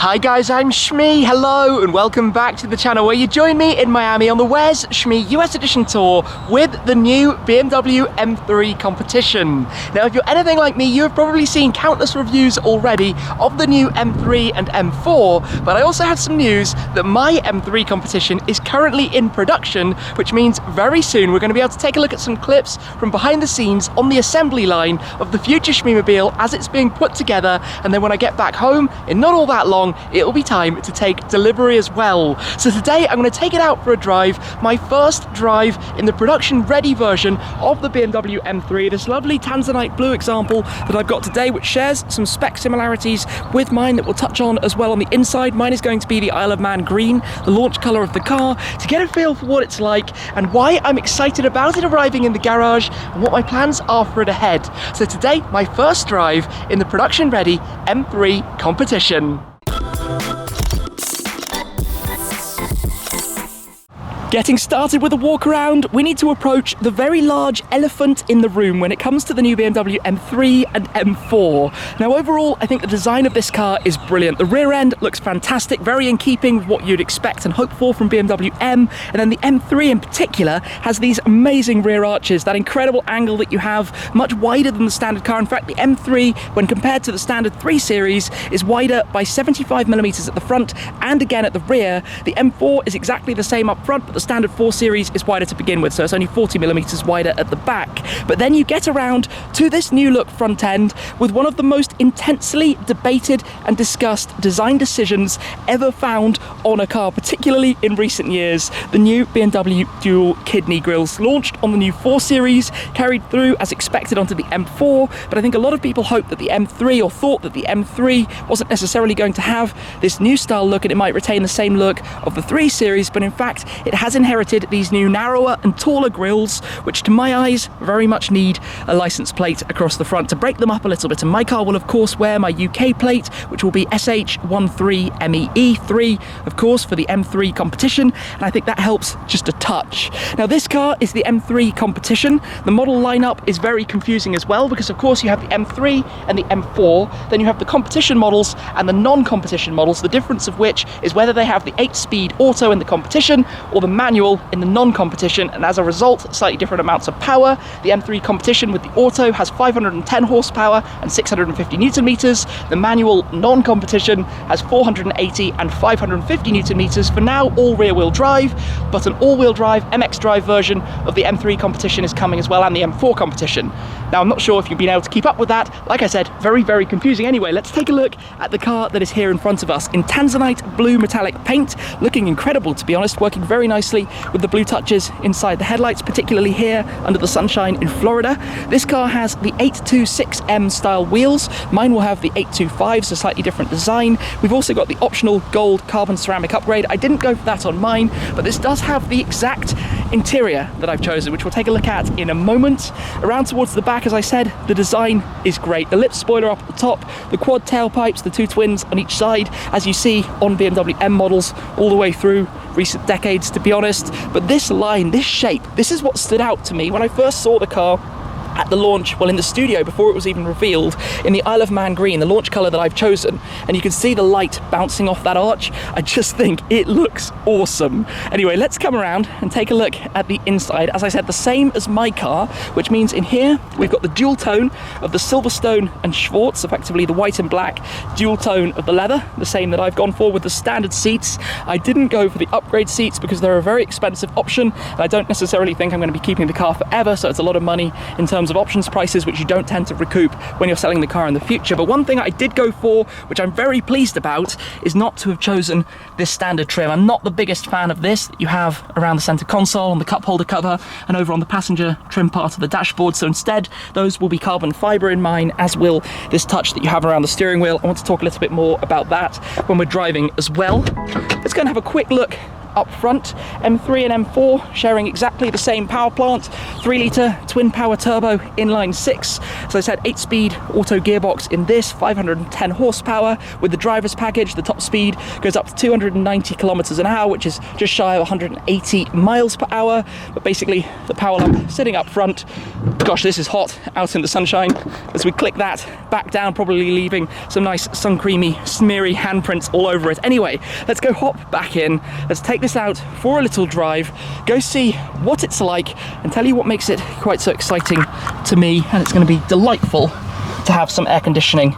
Hi guys, I'm Shmee, hello and welcome back to the channel where you join me in Miami on the Where's Shmee US Edition Tour with the new BMW M3 Competition. Now if you're anything like me, you have probably seen countless reviews already of the new M3 and M4, but I also have some news that my M3 Competition is currently in production, which means very soon we're going to be able to take a look at some clips from behind the scenes on the assembly line of the future Shmeemobile as it's being put together, and then when I get back home in not all that long, it'll be time to take delivery as well. So today I'm going to take it out for a drive, my first drive in the production ready version of the BMW M3, this lovely Tanzanite Blue example that I've got today, which shares some spec similarities with mine that we'll touch on as well on the inside. Mine is going to be the Isle of Man green, the launch colour of the car, to get a feel for what it's like and why I'm excited about it arriving in the garage and what my plans are for it ahead. So today, my first drive in the production ready M3 Competition. Getting started with a walk around, we need to approach the very large elephant in the room when it comes to the new BMW M3 and M4. Now overall, I think the design of this car is brilliant. The rear end looks fantastic, very in keeping with what you'd expect and hope for from BMW M, and then the M3 in particular has these amazing rear arches, that incredible angle that you have, much wider than the standard car. In fact, the M3, when compared to the standard 3 Series, is wider by 75mm at the front and again at the rear. The M4 is exactly the same up front, but the standard 4 Series is wider to begin with, so it's only 40mm wider at the back. But then you get around to this new look front end with one of the most intensely debated and discussed design decisions ever found on a car, particularly in recent years. The new BMW dual kidney grills launched on the new 4 Series, carried through as expected onto the M4, but I think a lot of people hoped that the M3, or thought that the M3 wasn't necessarily going to have this new style look and it might retain the same look of the 3 Series, but in fact it has inherited these new narrower and taller grills, which to my eyes very much need a license plate across the front to break them up a little bit. And my car will of course wear my UK plate, which will be SH13MEE3, of course, for the M3 Competition, and I think that helps just a touch. Now this car is the M3 Competition. The model lineup is very confusing as well, because of course you have the M3 and the M4, then you have the competition models and the non-competition models, the difference of which is whether they have the 8-speed auto in the competition or the manual in the non-competition, and as a result slightly different amounts of power. The M3 Competition with the auto has 510 horsepower and 650 newton meters. The manual non-competition has 480 and 550 newton meters. For now, all rear-wheel drive, but an all-wheel drive xDrive version of the M3 Competition is coming as well, and the M4 Competition. Now I'm not sure if you've been able to keep up with that. Like I said, very confusing. Anyway, let's take a look at the car that is here in front of us in Tanzanite Blue metallic paint, looking incredible to be honest, working very nicely with the blue touches inside the headlights, particularly here under the sunshine in Florida. This car has the 826M style wheels. Mine will have the 825s, so slightly different design. We've also got the optional gold carbon ceramic upgrade. I didn't go for that on mine, but this does have the exact interior that I've chosen, which we'll take a look at in a moment. Around towards the back, as I said, the design is great. The lip spoiler up at the top, the quad tailpipes, the two twins on each side, as you see on BMW M models all the way through recent decades, to be honest. But this line, this shape, this is what stood out to me when I first saw the car at the launch, well in the studio before it was even revealed, in the Isle of Man green, the launch colour that I've chosen, and you can see the light bouncing off that arch. I just think it looks awesome. Anyway, let's come around and take a look at the inside. As I said, the same as my car, which means in here we've got the dual tone of the Silverstone and Schwartz, effectively the white and black dual tone of the leather, the same that I've gone for with the standard seats. I didn't go for the upgrade seats because they're a very expensive option, and I don't necessarily think I'm going to be keeping the car forever, so it's a lot of money in terms of options prices, which you don't tend to recoup when you're selling the car in the future. But one thing I did go for, which I'm very pleased about, is not to have chosen this standard trim. I'm not the biggest fan of this that you have around the center console, on the cup holder cover, and over on the passenger trim part of the dashboard. So instead, those will be carbon fiber in mine, as will this touch that you have around the steering wheel. I want to talk a little bit more about that when we're driving as well. Let's go and have a quick look up front. M3 and M4 sharing exactly the same power plant, 3 litre twin power turbo inline 6. As I said, 8-speed auto gearbox in this, 510 horsepower. With the driver's package, the top speed goes up to 290 kilometers an hour, which is just shy of 180 miles per hour. But basically, the power lamp sitting up front. Gosh, this is hot out in the sunshine. As we click that back down, probably leaving some nice sun creamy, smeary handprints all over it. Anyway, let's go hop back in. Let's take this out for a little drive, go see what it's like, and tell you what makes it quite so exciting to me. And it's going to be delightful to have some air conditioning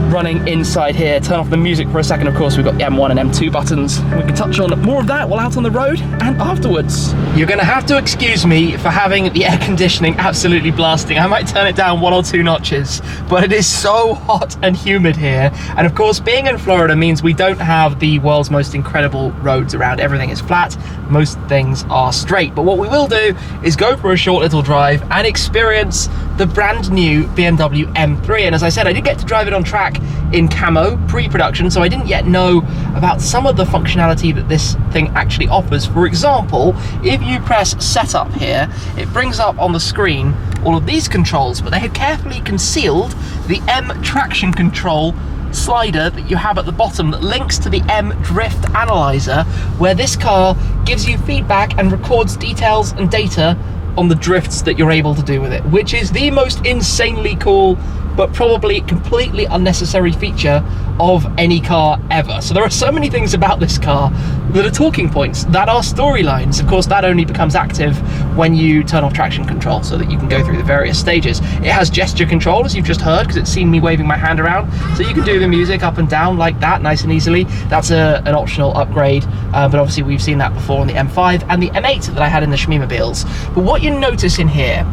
running inside here. Turn off the music for a second. Of course, we've got the M1 and M2 buttons. We can touch on more of that while out on the road and afterwards. You're gonna have to excuse me for having the air conditioning absolutely blasting. I might turn it down 1 or 2 notches, but it is so hot and humid here. And of course, being in Florida means we don't have the world's most incredible roads around. Everything is flat, most things are straight. But what we will do is go for a short little drive and experience the brand new BMW M3. And as I said, I did get to drive it on track in camo pre-production, so I didn't yet know about some of the functionality that this thing actually offers. For example, if you press setup here, it brings up on the screen all of these controls, but they had carefully concealed the M traction control slider that you have at the bottom that links to the M drift analyzer, where this car gives you feedback and records details and data on the drifts that you're able to do with it, which is the most insanely cool but probably completely unnecessary feature of any car ever. So there are so many things about this car that are talking points, that are storylines. Of course, that only becomes active when you turn off traction control so that you can go through the various stages. It has gesture control, as you've just heard, because it's seen me waving my hand around. So you can do the music up and down like that, nice and easily. That's an optional upgrade, but obviously we've seen that before on the M5 and the M8 that I had in the Shmeemobiles. But what you notice in here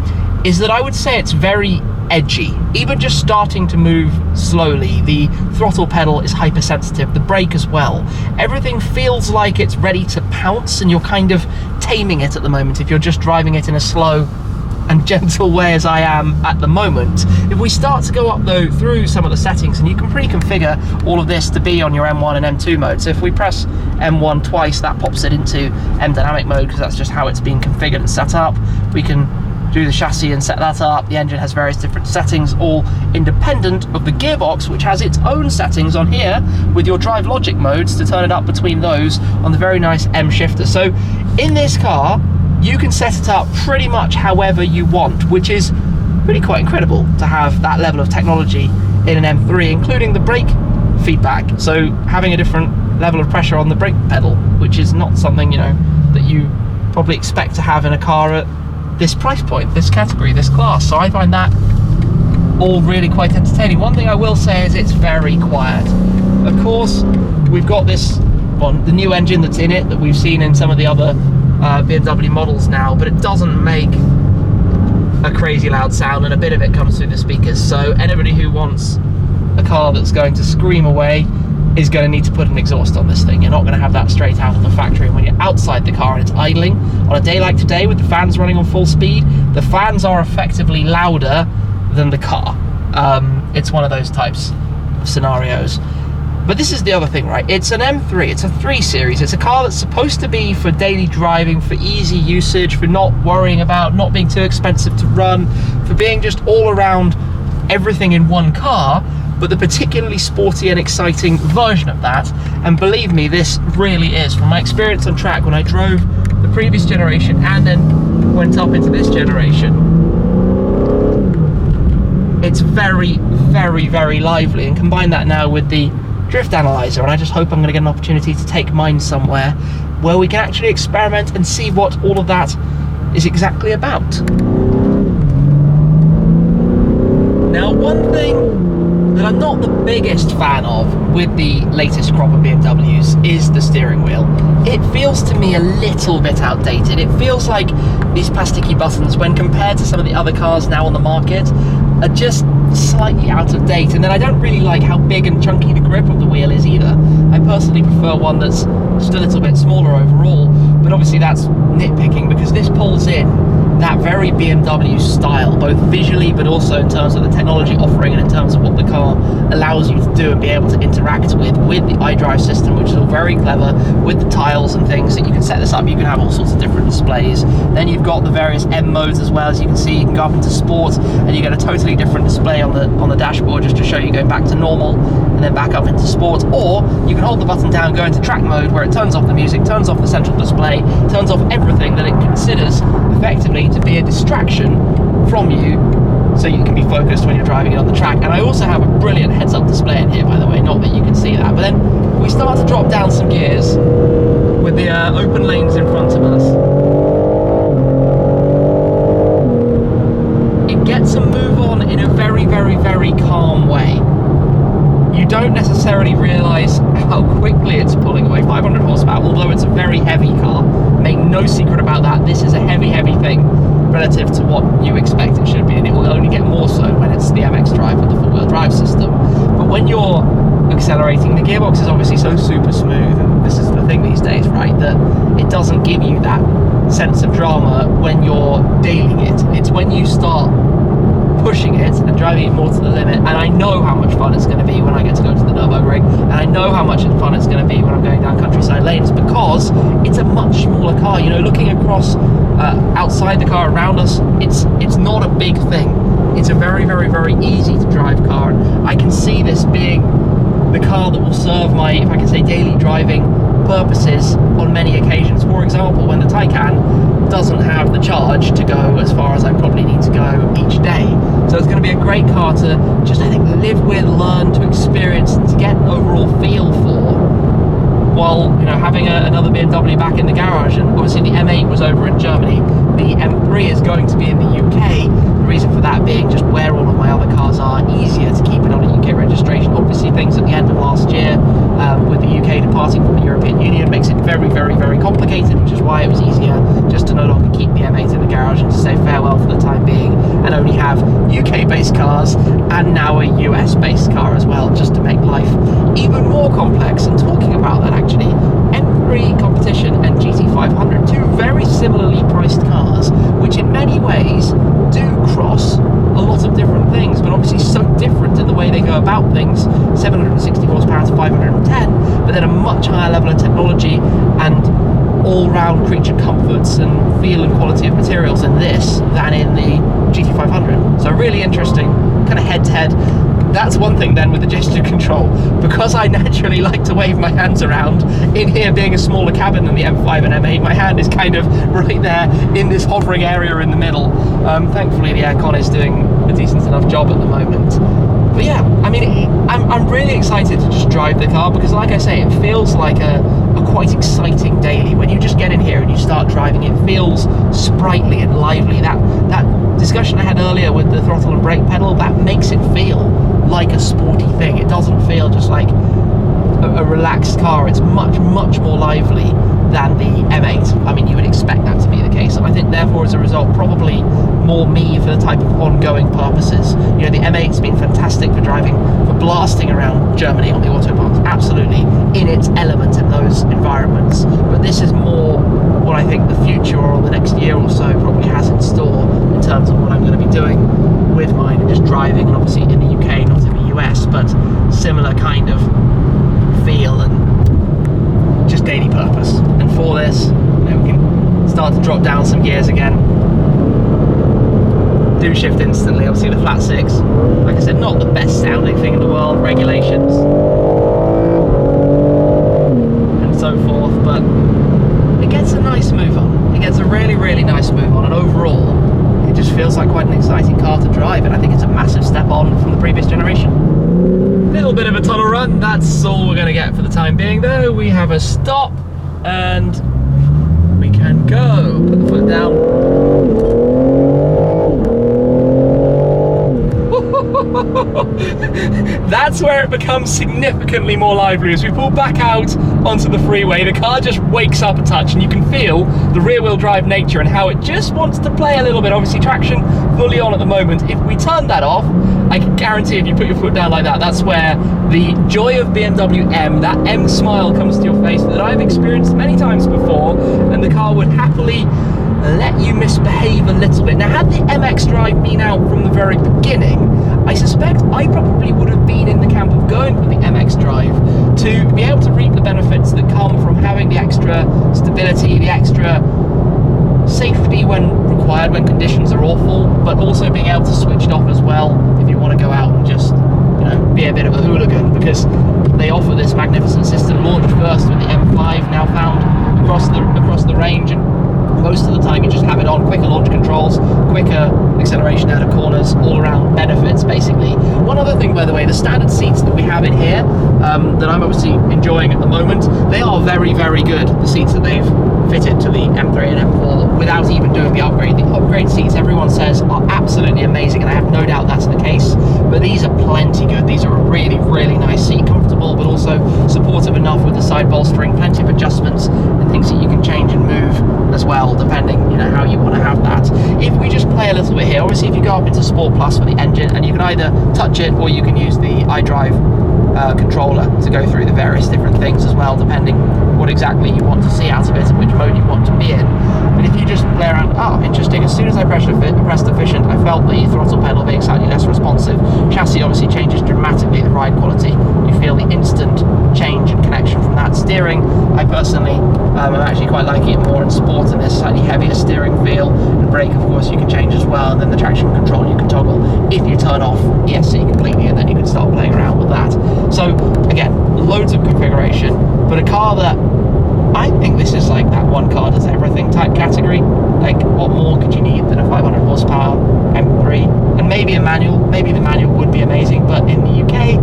is that I would say it's very edgy. Even just starting to move slowly, the throttle pedal is hypersensitive, the brake as well. Everything feels like it's ready to pounce, and you're kind of taming it at the moment if you're just driving it in a slow and gentle way as I am at the moment. If we start to go up though through some of the settings, and you can pre-configure all of this to be on your M1 and M2 mode. So if we press M1 twice, that pops it into M dynamic mode, because that's just how it's been configured and set up. We can do the chassis and set that up. The engine has various different settings, all independent of the gearbox, which has its own settings on here with your drive logic modes to turn it up between those on the very nice M shifter. So in this car, you can set it up pretty much however you want, which is really quite incredible to have that level of technology in an M3, including the brake feedback. So having a different level of pressure on the brake pedal, which is not something, you know, that you probably expect to have in a car at this price point, this category, this class. So I find that all really quite entertaining. One thing I will say is it's very quiet. Of course, we've got this one, the new engine that's in it that we've seen in some of the other BMW models now, but it doesn't make a crazy loud sound, and a bit of it comes through the speakers. So anybody who wants a car that's going to scream away is going to need to put an exhaust on this thing. You're not going to have that straight out of the factory. And when you're outside the car and it's idling, on a day like today with the fans running on full speed, the fans are effectively louder than the car. It's one of those types of scenarios. But this is the other thing, right? It's an M3, it's a 3 Series. It's a car that's supposed to be for daily driving, for easy usage, for not worrying about not being too expensive to run, for being just all around everything in one car. But the particularly sporty and exciting version of that, and believe me, this really is. From my experience on track when I drove the previous generation and then went up into this generation, it's very, very, very lively. And combine that now with the drift analyzer, and I just hope I'm going to get an opportunity to take mine somewhere where we can actually experiment and see what all of that is exactly about. Now, one thing that I'm not the biggest fan of with the latest crop of BMWs is the steering wheel. It feels to me a little bit outdated. It feels like these plasticky buttons, when compared to some of the other cars now on the market, are just slightly out of date. And then I don't really like how big and chunky the grip of the wheel is either. I personally prefer one that's just a little bit smaller overall, but obviously that's nitpicking, because this pulls in that very BMW style, both visually but also in terms of the technology offering and in terms of what the car allows you to do and be able to interact with the iDrive system, which is all very clever, with the tiles and things that you can set this up. You can have all sorts of different displays. Then you've got the various M modes as well. As you can see, you can go up into sport and you get a totally different display on the dashboard, just to show you going back to normal and then back up into sport. Or you can hold the button down, go into track mode, where it turns off the music, turns off the central display, turns off everything that it considers effectively to be a distraction from you, so you can be focused when you're driving it on the track. And I also have a brilliant heads-up display in here, by the way, not that you can see that. But then we start to drop down some gears with the open lanes in front of us. It gets a move on in a very, very, very calm way. You don't necessarily realise how quickly it's pulling away. 500 horsepower, although it's a very heavy car. Make no secret about that. This is a heavy, heavy thing relative to what you expect it should be, and it will only get more so when it's the xDrive with the four-wheel drive system. But when you're accelerating, the gearbox is obviously so super smooth, and this is the thing these days, right, that it doesn't give you that sense of drama when you're dailing it. It's when you start pushing it and driving it more to the limit, and I know how much fun it's going to be when I get to go to the Nürburgring, and I know how much fun it's going to be when I'm going down countryside lanes, because it's a much smaller car. You know, looking across outside the car around us, it's not a big thing. It's a very, very, very easy to drive car. I can see this being the car that will serve my, if I can say, daily driving purposes on many occasions. For example, when the Taycan doesn't have the charge to go as far as I probably need to go each day. So it's going to be a great car to just, I think, live with, learn, to experience, and to get an overall feel for, while, you know, having another BMW back in the garage. And obviously the M8 was over in Germany. The M3 is going to be in the UK. The reason for that being just where all of my other cars are, easier to keep it on a UK registration. Obviously things at the end of last year, with the UK departing from the European Union, makes it very, very, very complicated, which is why it was easier just to no longer keep the M8 in the garage and to say farewell for the time being, and only have UK-based cars and now a US-based car as well, just to make life even more complex. And talking about that, actually, M3 Competition and GT500, two very similarly priced cars, which in many ways do cross a lot of different things, but obviously so different in the way they go about things. 760 horsepower to 510, but then a much higher level of technology and all-round creature comforts and feel and quality of materials in this than in the GT500. So really interesting, kind of head-to-head. That's one thing then with the gesture control, because I naturally like to wave my hands around. In here being a smaller cabin than the M5 and M8, my hand is kind of right there in this hovering area in the middle. Thankfully the aircon is doing a decent enough job at the moment. But yeah, I mean, I'm really excited to just drive the car, because like I say, it feels like a quite exciting daily. When you just get in here and you start driving, it feels sprightly and lively. That discussion I had earlier with the throttle and brake pedal, that makes it feel like a sporty thing. It doesn't feel just like a relaxed car. It's much, much more lively than the M8. I mean, you would expect that to be the case, and I think therefore as a result probably more me for the type of ongoing purposes. You know, the M8's been fantastic for driving, for blasting around Germany on the autobahns, absolutely in its element in those environments. But this is more what I think the future, or the next year or so, probably has in store in terms of what I'm going to be doing with mine, and just driving, and obviously in the UK, not in the US, but similar kind of feel and just daily purpose. And for this, you know, we can start to drop down some gears again. Do shift instantly. Obviously the flat six, like I said, not the best sounding thing in the world, regulations and so forth, but it gets a nice move on. It gets a really, really nice move on, and overall it just feels like quite an exciting car to drive, and I think it's a massive step on from the previous generation. Little bit of a tunnel run, that's all we're going to get for the time being though. We have a stop and we can go. Put the foot down. That's where it becomes significantly more lively. As we pull back out onto the freeway, the car just wakes up a touch, and you can feel the rear-wheel drive nature and how it just wants to play a little bit. Obviously traction fully on at the moment. If we turn that off, I can guarantee if you put your foot down like that, that's where the joy of BMW M, that M smile, comes to your face that I've experienced many times before, and the car would happily let you misbehave a little bit. Now, had the xDrive been out from the very beginning, I suspect I probably would have been in the camp of going for the xDrive to be able to reap the benefits that come from having the extra stability, the extra safety when required, when conditions are awful, but also being able to switch it off as well if you want to go out and just, you know, be a bit of a hooligan, because they offer this magnificent system, launched first with the M5, now found across the range, and most of the time you just have it on. Quicker launch controls, quicker acceleration out of corners, all around benefits basically. One other thing, by the way, the standard seats that we have in here, that I'm obviously enjoying at the moment, they are very, very good, the seats that they've fitted to the M3 and M4 without even doing the upgrade. The upgrade seats, everyone says, are absolutely amazing, and I have no doubt that's the case, but these are plenty good. These are a really, really nice seat, comfortable but also supportive enough with the side bolstering, plenty of adjustments and things that you can change and move as well, depending, you know, how you want to have that. If we just play a little bit here, obviously if you go up into Sport Plus for the engine, and you can either touch it or you can use the iDrive controller to go through the various different things as well, depending what exactly you want to see out of it and which mode you want to be in. But if you just play around, oh, interesting, as soon as I pressed efficient, I felt the throttle pedal being slightly less responsive. Chassis obviously changes dramatically the ride quality. You feel the instant change and connection from that. Steering, I personally am actually quite liking it more in sport, and there's slightly heavier steering feel, and brake of course you can change as well, and then the traction control you can toggle if you turn off ESC completely, and then you can start playing around with that. So again, loads of configuration, but a car that I think this is like that one car does everything type category. Like, what more could you need than a 500 horsepower M3? And maybe a manual. Maybe the manual would be amazing, but in the UK,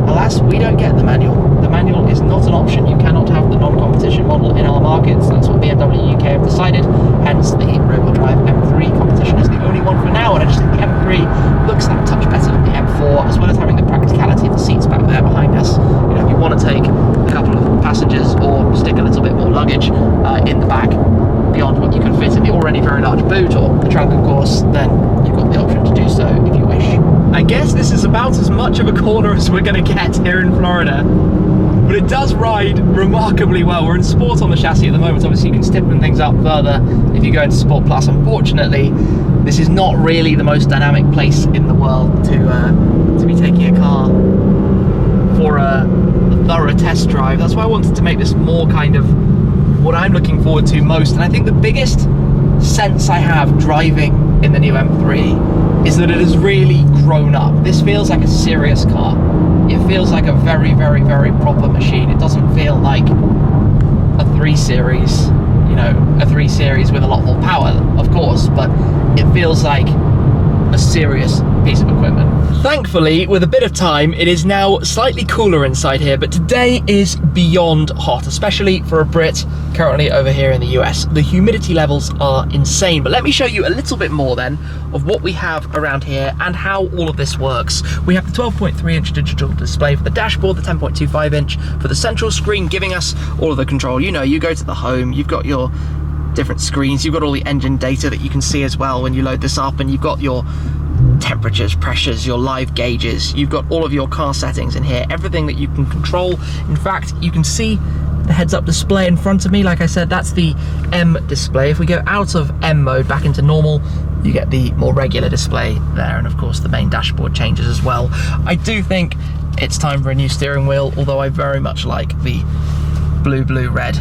alas, we don't get the manual. The manual is not an option. You cannot have the non-competition model in our markets. That's what BMW UK have decided. Hence, the rear-wheel drive M3 Competition is the only one for now, and I just think the M3 looks that touch better than the M4, as well as having the practicality of the seats back there behind us. You know, if you want to take a couple of passengers or stick a little bit more luggage in the back beyond what you can fit in the already very large boot or the trunk, of course, then you've got the option to do so if you wish. I guess this is about as much of a corner as we're going to get here in Florida, but it does ride remarkably well. We're in Sport on the chassis at the moment. Obviously you can stiffen things up further if you go into Sport Plus. Unfortunately, this is not really the most dynamic place in the world to be taking a car for a thorough test drive. That's why I wanted to make this more kind of what I'm looking forward to most. And I think the biggest sense I have driving in the new M3 is that it has really grown up. This feels like a serious car. It feels like a very, very, very proper machine. It doesn't feel like a 3 Series, you know, a 3 Series with a lot more power, of course, but it feels like a serious piece of equipment. Thankfully, with a bit of time, it is now slightly cooler inside here, but today is beyond hot, especially for a Brit currently over here in the US. The humidity levels are insane, but let me show you a little bit more then of what we have around here and how all of this works. We have the 12.3-inch digital display for the dashboard, the 10.25-inch for the central screen, giving us all of the control. You know, you go to the home, you've got your different screens, you've got all the engine data that you can see as well when you load this up, and you've got your temperatures, pressures, your live gauges, you've got all of your car settings in here, everything that you can control. In fact, you can see the heads-up display in front of me. Like I said, that's the M display. If we go out of M mode back into normal, you get the more regular display there, and of course the main dashboard changes as well. I do think it's time for a new steering wheel, although I very much like the blue-red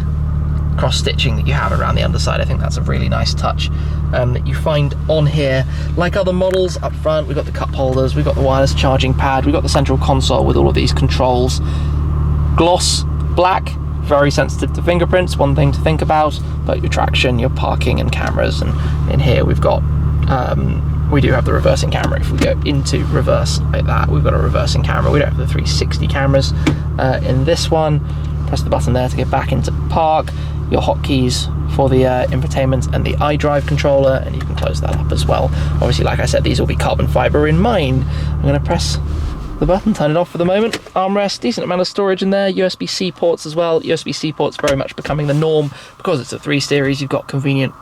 cross stitching that you have around the underside. I think that's a really nice touch that you find on here. Like other models, up front we've got the cup holders, we've got the wireless charging pad, we've got the central console with all of these controls. Gloss black, very sensitive to fingerprints, one thing to think about, but your traction, your parking and cameras. And in here we've got we do have the reversing camera. If we go into reverse like that, we've got a reversing camera. We don't have the 360 cameras in this one. Press the button there to get back into park. Your hotkeys for the infotainment and the iDrive controller, and you can close that up as well. Obviously, like I said, these will be carbon fiber in mine. I'm going to press the button, turn it off for the moment. Armrest, decent amount of storage in there. USB-C ports as well. USB-C ports very much becoming the norm because it's a 3 Series. You've got convenient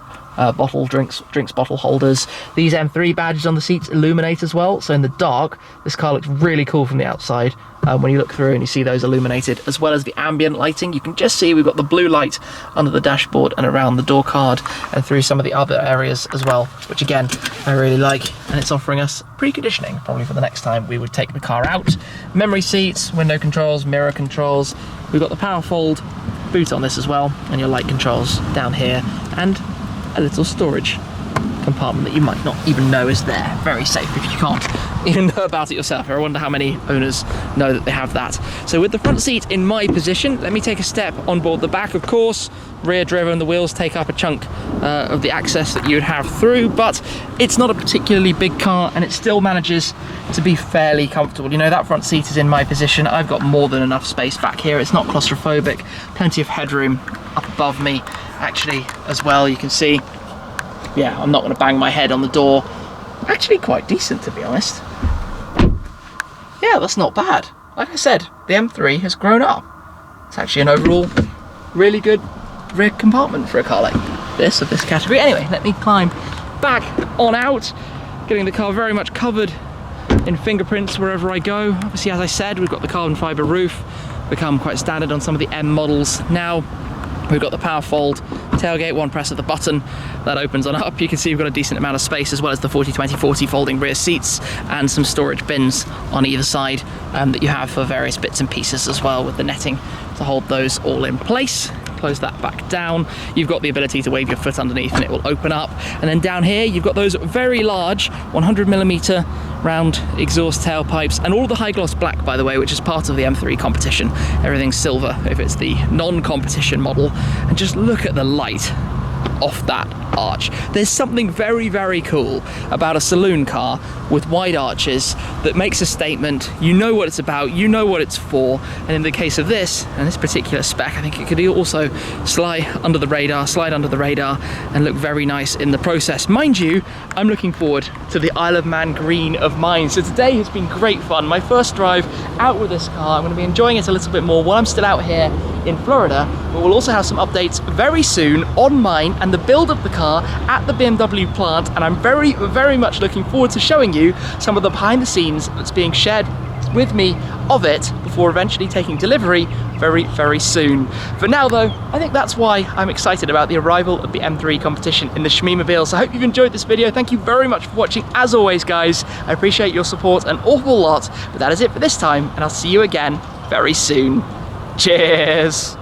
drinks bottle holders. These M3 badges on the seats illuminate as well, so in the dark this car looks really cool from the outside. When you look through and you see those illuminated, as well as the ambient lighting. You can just see we've got the blue light under the dashboard and around the door card and through some of the other areas as well, which again I really like, and it's offering us pre-conditioning probably for the next time we would take the car out. Memory seats, window controls, mirror controls. We've got the power fold boot on this as well, and your light controls down here, and a little storage compartment that you might not even know is there. Very safe if you can't even know about it yourself. I wonder how many owners know that they have that. So with the front seat in my position, let me take a step on board the back. Of course, rear driven, the wheels take up a chunk of the access that you would have through, but it's not a particularly big car and it still manages to be fairly comfortable. You know, that front seat is in my position. I've got more than enough space back here. It's not claustrophobic. Plenty of headroom up above me actually as well. You can see, yeah, I'm not going to bang my head on the door. Actually quite decent, to be honest. Yeah, that's not bad. Like I said, the M3 has grown up. It's actually an overall really good rear compartment for a car like this, of this category. Anyway, let me climb back on out, getting the car very much covered in fingerprints wherever I go. Obviously, as I said, we've got the carbon fibre roof, become quite standard on some of the M models now. We've got the power fold tailgate, one press of the button that opens on up. You can see we've got a decent amount of space, as well as the 40-20-40 folding rear seats and some storage bins on either side that you have for various bits and pieces as well, with the netting to hold those all in place. Close that back down. You've got the ability to wave your foot underneath and it will open up. And then down here you've got those very large 100mm round exhaust tailpipes, and all the high gloss black, by the way, which is part of the M3 Competition. Everything's silver if it's the non-competition model. And just look at the light off that arch. There's something very, very cool about a saloon car with wide arches that makes a statement. You know what it's about, you know what it's for, and in the case of this, and this particular spec, I think it could also slide under the radar and look very nice in the process. Mind you, I'm looking forward to the Isle of Man green of mine. So today has been great fun. My first drive out with this car. I'm going to be enjoying it a little bit more while I'm still out here in Florida, but we'll also have some updates very soon on mine and the build of the car at the BMW plant, and I'm very, very much looking forward to showing you some of the behind the scenes that's being shared with me of it before eventually taking delivery very, very soon. For now though, I think that's why I'm excited about the arrival of the M3 Competition in the Shmeemobile. So I hope you've enjoyed this video. Thank you very much for watching. As always, guys, I appreciate your support an awful lot, but that is it for this time, and I'll see you again very soon. Cheers!